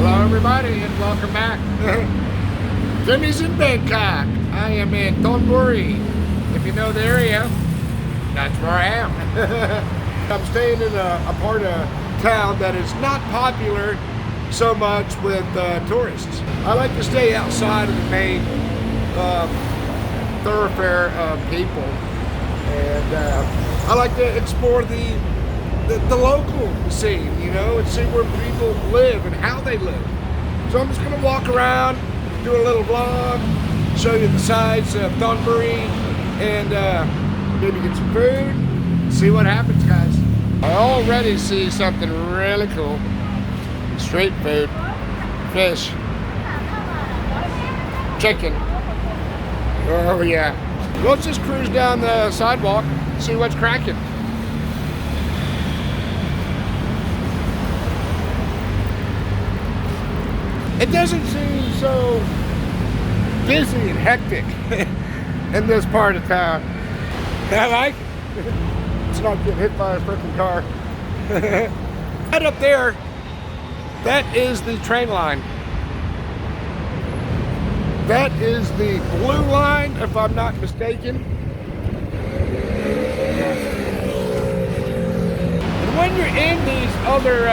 Hello everybody and welcome back. Jimmy's in Bangkok. I am in Thonburi. If you know the area, that's where I am. I'm staying in a part of town that is not popular so much with tourists. I like to stay outside of the main thoroughfare of people, and I like to explore the local scene, you know, and see where people live and how they live. So I'm just gonna walk around, do a little vlog, show you the sides of Thonburi, and maybe get some food, see what happens, guys. I already see something really cool. Street food, fish, chicken. Oh yeah. Let's just cruise down the sidewalk, see what's cracking. It doesn't seem so busy and hectic in this part of town. I like it. Let's not get hit by a freaking car. Right up there, that is the train line. That is the blue line, if I'm not mistaken. And when you're in these other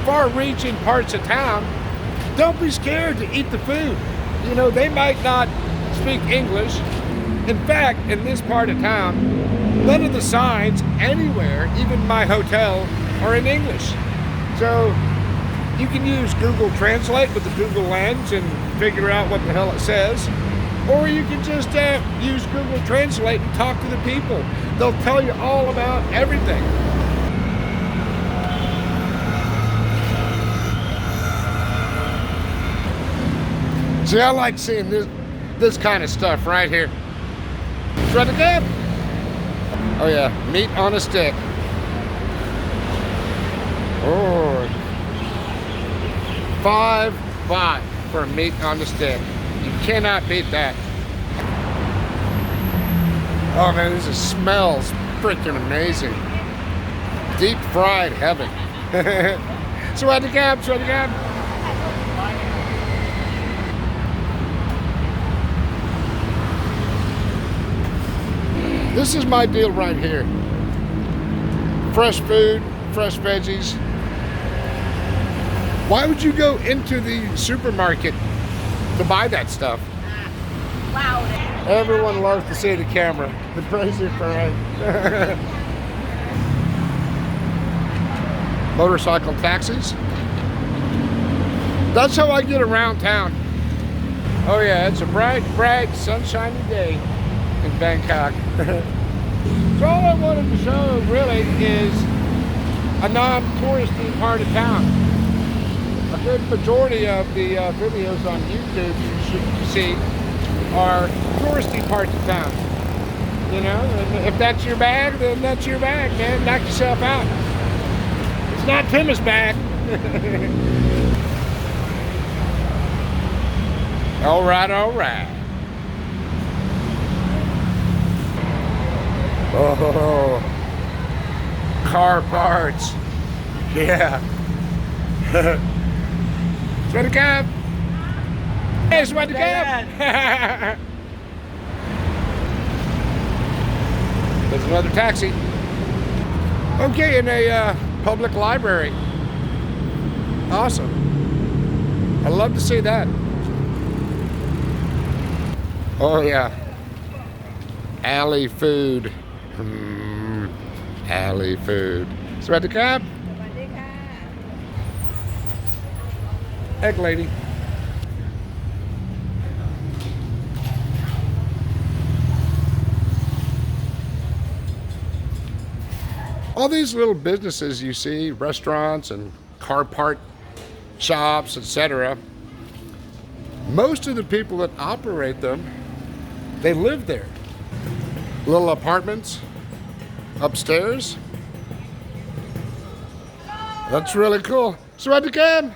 far-reaching parts of town, don't be scared to eat the food. You know, they might not speak English. In fact, in this part of town, none of the signs anywhere, even my hotel, are in English. So you can use Google Translate with the Google Lens and figure out what the hell it says. Or you can just use Google Translate and talk to the people. They'll tell you all about everything. See, I like seeing this kind of stuff right here. Try to get. Oh yeah, meat on a stick. Oh, $5 for meat on the stick. You cannot beat that. Oh man, this smells freaking amazing. Deep fried heaven. Sweaty cab, sweaty cab. This is my deal right here. Fresh food, fresh veggies. Why would you go into the supermarket to buy that stuff? Wow. Everyone loves to see the camera. The crazy parade. Motorcycle taxis. That's how I get around town. Oh yeah, it's a bright, sunshiny day in Bangkok. So all I wanted to show really is a non-touristy part of town. A good majority of the videos on YouTube you should see are touristy parts of town. You know, and if that's your bag, then that's your bag, man. Knock yourself out. It's not Tim's bag. All right, all right. Oh, car parts. Yeah. Sweaty cab. Hey, sweaty cab. There's another taxi. Okay, in a public library. Awesome. I love to see that. Oh yeah. Alley food. Alley food. Sweaty cab. Egg lady. All these little businesses you see, restaurants and car part shops, etc. Most of the people that operate them, they live there. Little apartments upstairs. That's really cool. Sweaty cab.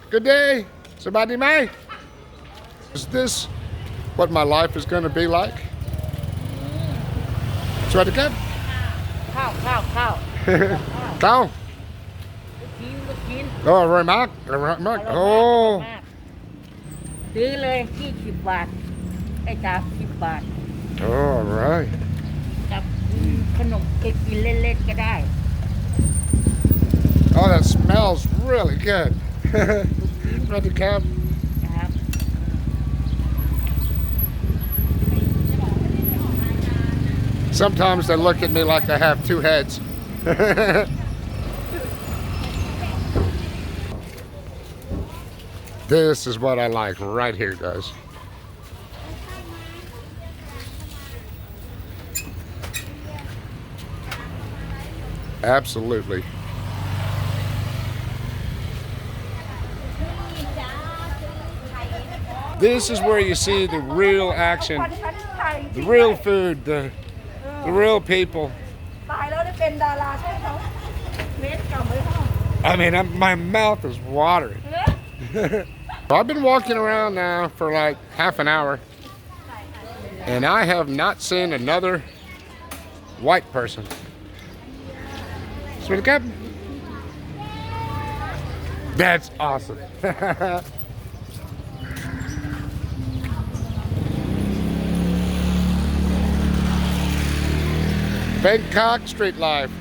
Good day. Somebody may. Is this what my life is going to be like? Sweaty cab. Cow. Cow. Oh, Remark. Oh. ซื้อเลย20 บาทไอ้30 บาท All right. กับขนมกินเล่นๆก็ได้ Oh, that smells really good. Ready, Cab? ครับ Sometimes they look at me like I have two heads. This is what I like right here, guys. Absolutely. This is where you see the real action, the real food, the real people. I mean, my mouth is watering. I've been walking around now for like half an hour, and I have not seen another white person. Sweetie Cup? That's awesome. Bangkok street life.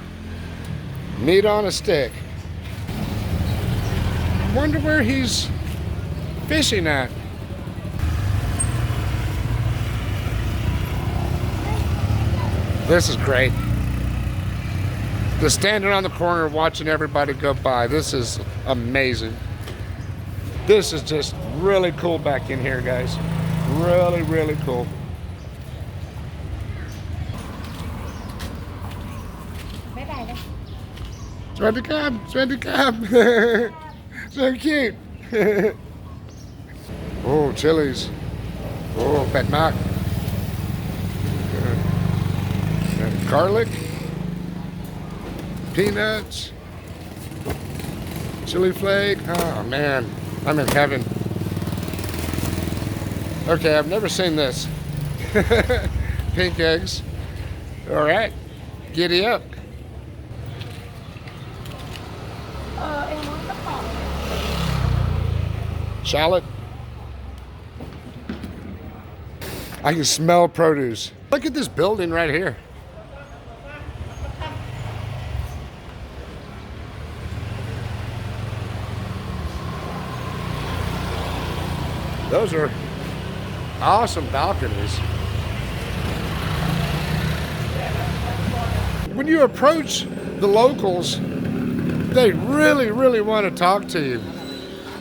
Meat on a stick. Wonder where he's fishing at. This is great. Just standing on the corner watching everybody go by. This is amazing. This is just really cool back in here, guys. Really, really cool. Sweaty Cab, Sweaty Cab. So cute. Oh, chilies. Oh, Pet Mac. Garlic. Peanuts. Chili flake. Oh, man. I'm in heaven. Okay, I've never seen this. Pink eggs. All right. Giddy up. Shallot. I can smell produce. Look at this building right here. Those are awesome balconies. When you approach the locals, they really, really want to talk to you.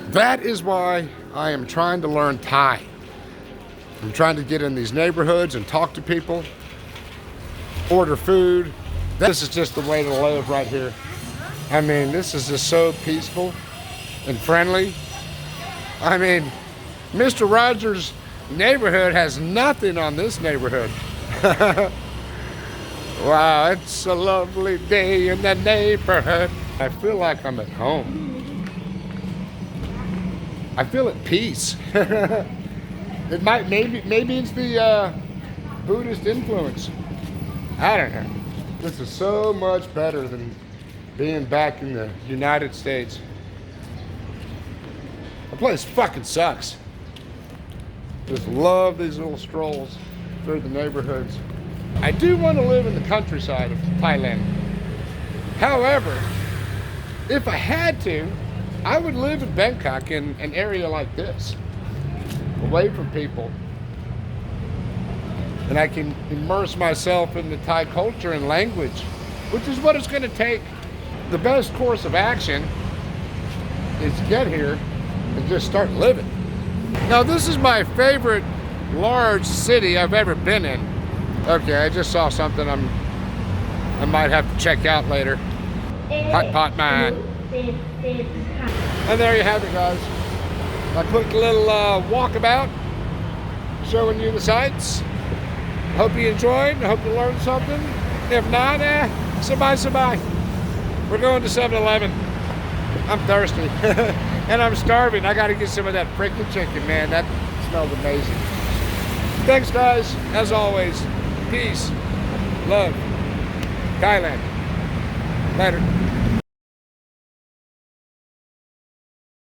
That is why I am trying to learn Thai. I'm trying to get in these neighborhoods and talk to people, order food. This is just the way to live right here. I mean, this is just so peaceful and friendly. I mean, Mr. Rogers' neighborhood has nothing on this neighborhood. Wow, it's a lovely day in the neighborhood. I feel like I'm at home. I feel at peace. It might, maybe it's the Buddhist influence. I don't know. This is so much better than being back in the United States. The place fucking sucks. Just love these little strolls through the neighborhoods. I do want to live in the countryside of Thailand. However, if I had to, I would live in Bangkok in an area like this, away from people. And I can immerse myself in the Thai culture and language, which is what it's going to take. The best course of action is to get here and just start living. Now, this is my favorite large city I've ever been in. Okay, I just saw something I might have to check out later. Hot pot man. And there you have it, guys. I put a little walkabout, showing you the sights. Hope you enjoyed. I hope you learned something. If not, sabay. We're going to 7-Eleven. I'm thirsty. And I'm starving. I got to get some of that freaking chicken, man. That smells amazing. Thanks, guys. As always, peace, love, Thailand. Later.